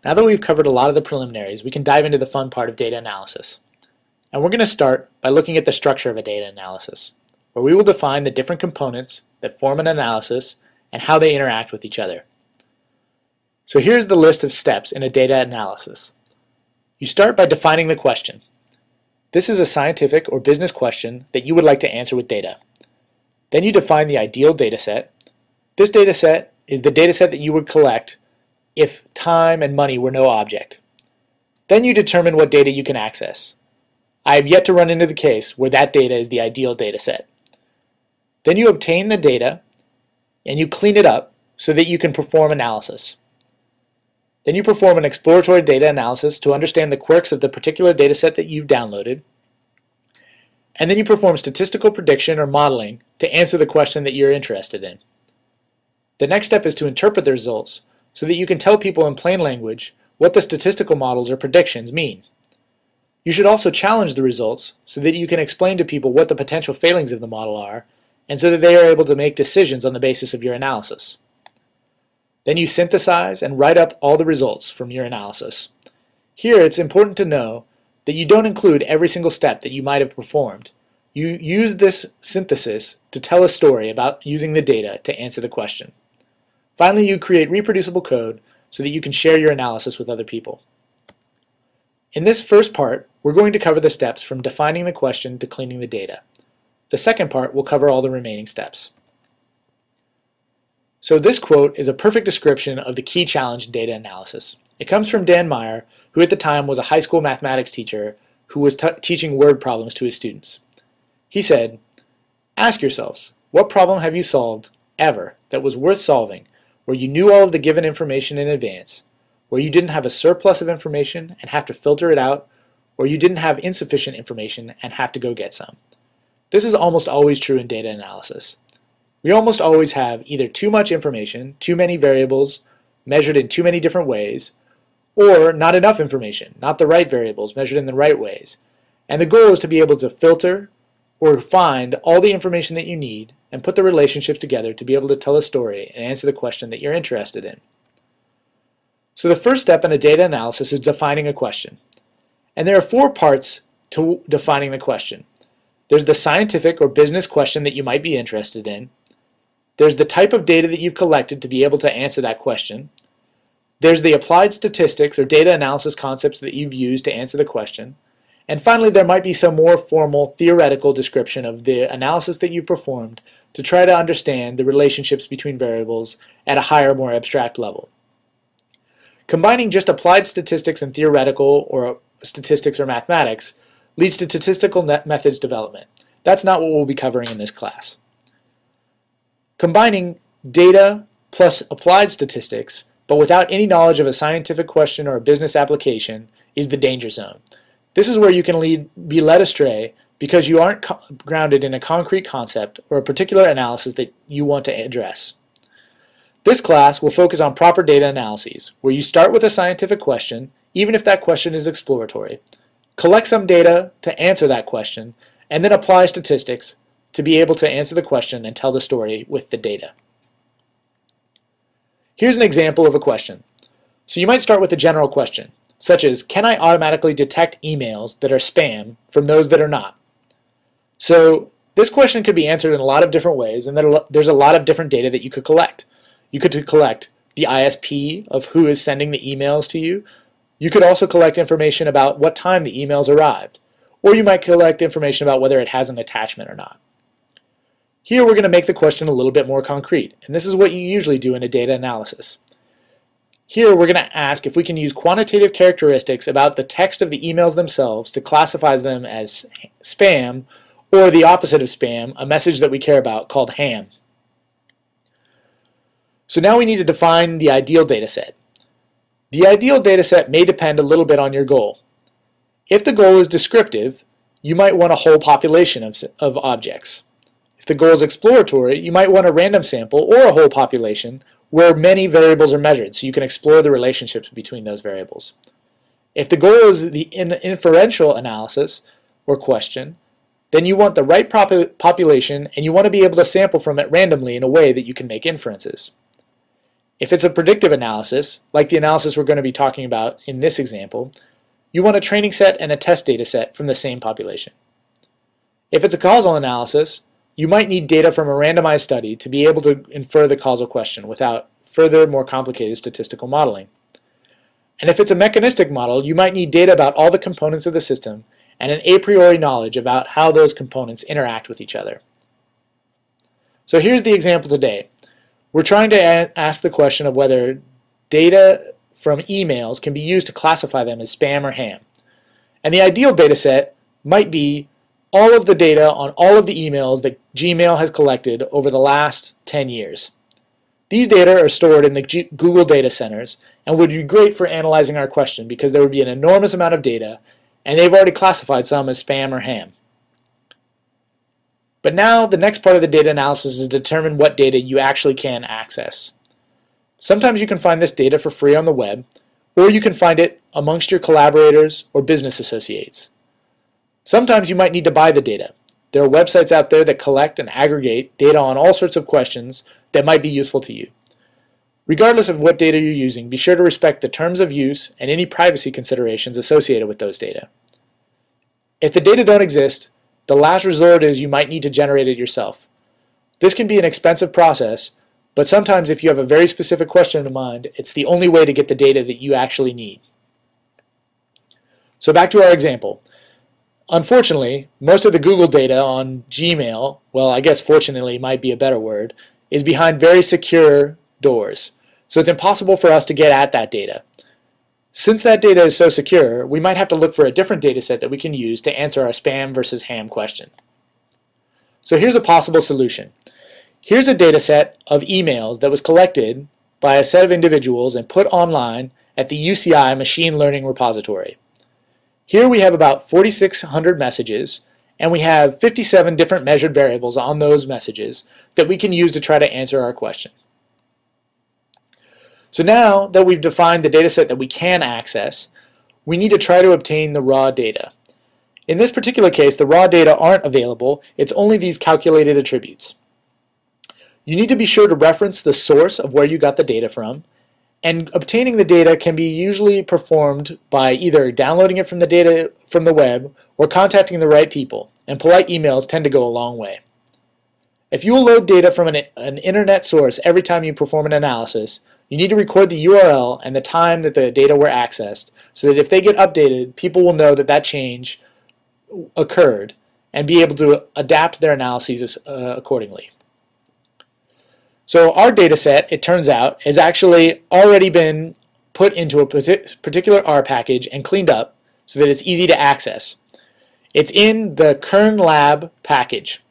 Now that we've covered a lot of the preliminaries, we can dive into the fun part of data analysis. And we're going to start by looking at the structure of a data analysis, where we will define the different components that form an analysis and how they interact with each other. So here's the list of steps in a data analysis. You start by defining the question. This is a scientific or business question that you would like to answer with data. Then you define the ideal data set. This data set is the data set that you would collect if time and money were no object. Then you determine what data you can access. I have yet to run into the case where that data is the ideal data set. Then you obtain the data and you clean it up so that you can perform analysis. Then you perform an exploratory data analysis to understand the quirks of the particular data set that you've downloaded. And then you perform statistical prediction or modeling to answer the question that you're interested in. The next step is to interpret the results so that you can tell people in plain language what the statistical models or predictions mean. You should also challenge the results so that you can explain to people what the potential failings of the model are and so that they are able to make decisions on the basis of your analysis. Then you synthesize and write up all the results from your analysis. Here it's important to know that you don't include every single step that you might have performed. You use this synthesis to tell a story about using the data to answer the question. Finally, you create reproducible code so that you can share your analysis with other people. In this first part, we're going to cover the steps from defining the question to cleaning the data. The second part will cover all the remaining steps. So this quote is a perfect description of the key challenge in data analysis. It comes from Dan Meyer, who at the time was a high school mathematics teacher who was teaching word problems to his students. He said, "Ask yourselves, what problem have you solved ever that was worth solving, where you knew all of the given information in advance, where you didn't have a surplus of information and have to filter it out, or you didn't have insufficient information and have to go get some?" This is almost always true in data analysis. We almost always have either too much information, too many variables, measured in too many different ways, or not enough information, not the right variables, measured in the right ways. And the goal is to be able to filter or find all the information that you need and put the relationships together to be able to tell a story and answer the question that you're interested in. So the first step in a data analysis is defining a question. And there are four parts to defining the question. There's the scientific or business question that you might be interested in. There's the type of data that you've collected to be able to answer that question. There's the applied statistics or data analysis concepts that you've used to answer the question. And finally, there might be some more formal theoretical description of the analysis that you've performed to try to understand the relationships between variables at a higher, more abstract level. Combining just applied statistics and theoretical or statistics or mathematics leads to statistical methods development. That's not what we'll be covering in this class. Combining data plus applied statistics, but without any knowledge of a scientific question or a business application, is the danger zone. This is where you can be led astray because you aren't grounded in a concrete concept or a particular analysis that you want to address. This class will focus on proper data analyses, where you start with a scientific question, even if that question is exploratory, collect some data to answer that question, and then apply statistics to be able to answer the question and tell the story with the data. Here's an example of a question. So you might start with a general question, such as, can I automatically detect emails that are spam from those that are not? So this question could be answered in a lot of different ways, and there's a lot of different data that you could collect. You could collect the ISP of who is sending the emails to you. You could also collect information about what time the emails arrived, or you might collect information about whether it has an attachment or not. Here we're going to make the question a little bit more concrete, and this is what you usually do in a data analysis. Here we're going to ask if we can use quantitative characteristics about the text of the emails themselves to classify them as spam, or the opposite of spam, a message that we care about called ham. So now we need to define the ideal data set. The ideal data set may depend a little bit on your goal. If the goal is descriptive, you might want a whole population of objects. If the goal is exploratory, you might want a random sample or a whole population where many variables are measured so you can explore the relationships between those variables. If the goal is the inferential analysis or question, then you want the right population and you want to be able to sample from it randomly in a way that you can make inferences. If it's a predictive analysis, like the analysis we're going to be talking about in this example, you want a training set and a test data set from the same population. If it's a causal analysis, you might need data from a randomized study to be able to infer the causal question without further, more complicated statistical modeling. And if it's a mechanistic model, you might need data about all the components of the system and an a priori knowledge about how those components interact with each other. So here's the example today. We're trying to ask the question of whether data from emails can be used to classify them as spam or ham. And the ideal data set might be all of the data on all of the emails that Gmail has collected over the last 10 years. These data are stored in the Google data centers and would be great for analyzing our question because there would be an enormous amount of data, and they've already classified some as spam or ham. But now the next part of the data analysis is to determine what data you actually can access. Sometimes you can find this data for free on the web, or you can find it amongst your collaborators or business associates. Sometimes you might need to buy the data. There are websites out there that collect and aggregate data on all sorts of questions that might be useful to you. Regardless of what data you're using, be sure to respect the terms of use and any privacy considerations associated with those data. If the data don't exist, the last resort is you might need to generate it yourself. This can be an expensive process, but sometimes if you have a very specific question in mind, it's the only way to get the data that you actually need. So back to our example. Unfortunately, most of the Google data on Gmail, well, I guess fortunately might be a better word, is behind very secure doors. So it's impossible for us to get at that data. Since that data is so secure, we might have to look for a different data set that we can use to answer our spam versus ham question. So here's a possible solution. Here's a data set of emails that was collected by a set of individuals and put online at the UCI Machine Learning Repository. Here we have about 4,600 messages, and we have 57 different measured variables on those messages that we can use to try to answer our question. So now that we've defined the data set that we can access, we need to try to obtain the raw data. In this particular case, the raw data aren't available, it's only these calculated attributes. You need to be sure to reference the source of where you got the data from, and obtaining the data can be usually performed by either downloading it from the web or contacting the right people, and polite emails tend to go a long way. If you will load data from an internet source every time you perform an analysis, you need to record the URL and the time that the data were accessed so that if they get updated, people will know that that change occurred and be able to adapt their analyses accordingly. So our data set, it turns out, has actually already been put into a particular R package and cleaned up so that it's easy to access. It's in the KernLab package.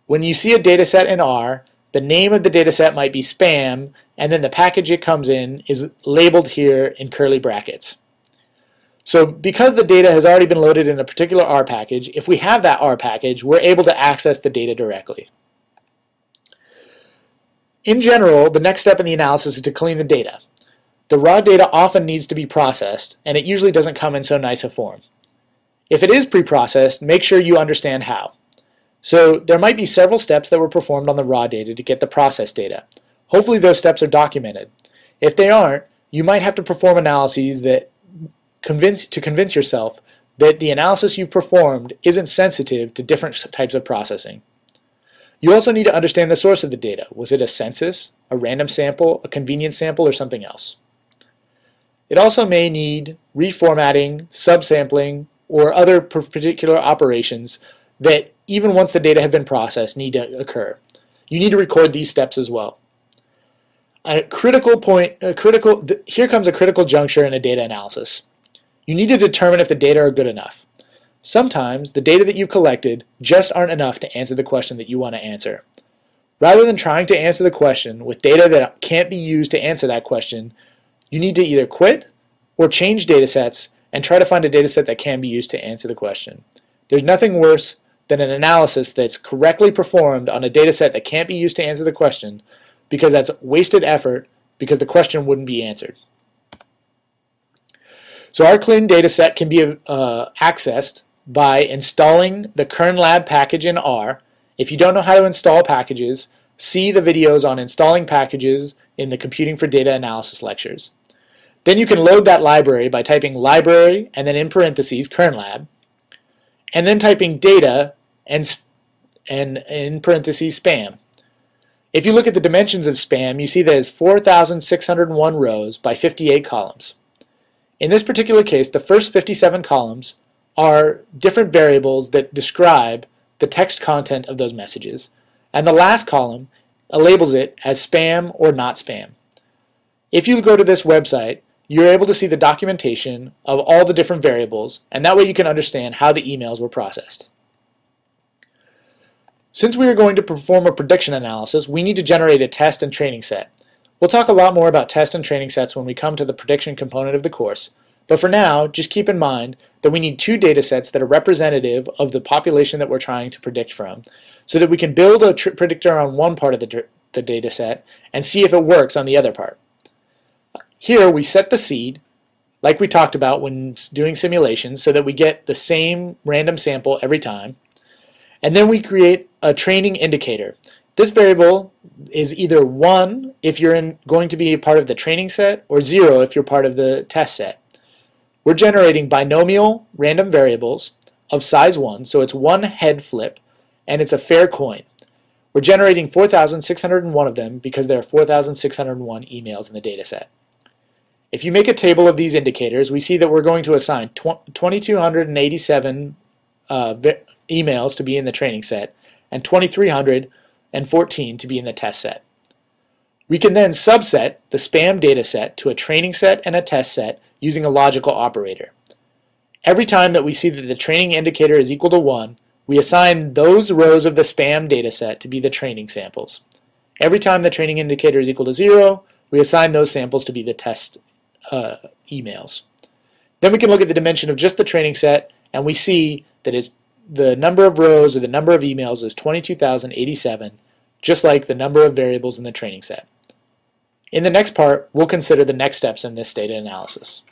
When you see a data set in R, the name of the data set might be spam, and then the package it comes in is labeled here in curly brackets. So because the data has already been loaded in a particular R package, if we have that R package, we're able to access the data directly. In general, the next step in the analysis is to clean the data. The raw data often needs to be processed, and it usually doesn't come in so nice a form. If it is pre-processed, make sure you understand how. So there might be several steps that were performed on the raw data to get the processed data. Hopefully those steps are documented. If they aren't, you might have to perform analyses that convince yourself that the analysis you've performed isn't sensitive to different types of processing. You also need to understand the source of the data. Was it a census, a random sample, a convenience sample, or something else? It also may need reformatting, subsampling, or other particular operations that even once the data have been processed need to occur. You need to record these steps as well. Here comes a critical juncture in a data analysis. You need to determine if the data are good enough. Sometimes the data that you've collected just aren't enough to answer the question that you want to answer. Rather than trying to answer the question with data that can't be used to answer that question, you need to either quit or change data sets and try to find a data set that can be used to answer the question. There's nothing worse than an analysis that's correctly performed on a data set that can't be used to answer the question, because that's wasted effort because the question wouldn't be answered. So our clean data set can be accessed by installing the KernLab package in R. If you don't know how to install packages, see the videos on installing packages in the Computing for Data Analysis lectures. Then you can load that library by typing library and then in parentheses current lab, and then typing data and in parentheses spam. If you look at the dimensions of spam, you see that it's 4,601 rows by 58 columns. In this particular case, the first 57 columns are different variables that describe the text content of those messages, and the last column labels it as spam or not spam. If you go to this website, you're able to see the documentation of all the different variables, and that way you can understand how the emails were processed. Since we are going to perform a prediction analysis, we need to generate a test and training set. We'll talk a lot more about test and training sets when we come to the prediction component of the course, but for now, just keep in mind that we need two data sets that are representative of the population that we're trying to predict from, so that we can build a predictor on one part of the data set and see if it works on the other part. Here we set the seed, like we talked about when doing simulations, so that we get the same random sample every time. And then we create a training indicator. This variable is either 1 if you're going to be a part of the training set, or 0 if you're part of the test set. We're generating binomial random variables of size 1, so it's one head flip, and it's a fair coin. We're generating 4,601 of them because there are 4,601 emails in the data set. If you make a table of these indicators, we see that we're going to assign 2,287 emails to be in the training set and 2,314 to be in the test set. We can then subset the spam data set to a training set and a test set using a logical operator. Every time that we see that the training indicator is equal to 1, we assign those rows of the spam data set to be the training samples. Every time the training indicator is equal to 0, we assign those samples to be the test emails. Then we can look at the dimension of just the training set, and we see that the number of rows or the number of emails is 22,087, just like the number of variables in the training set. In the next part, we'll consider the next steps in this data analysis.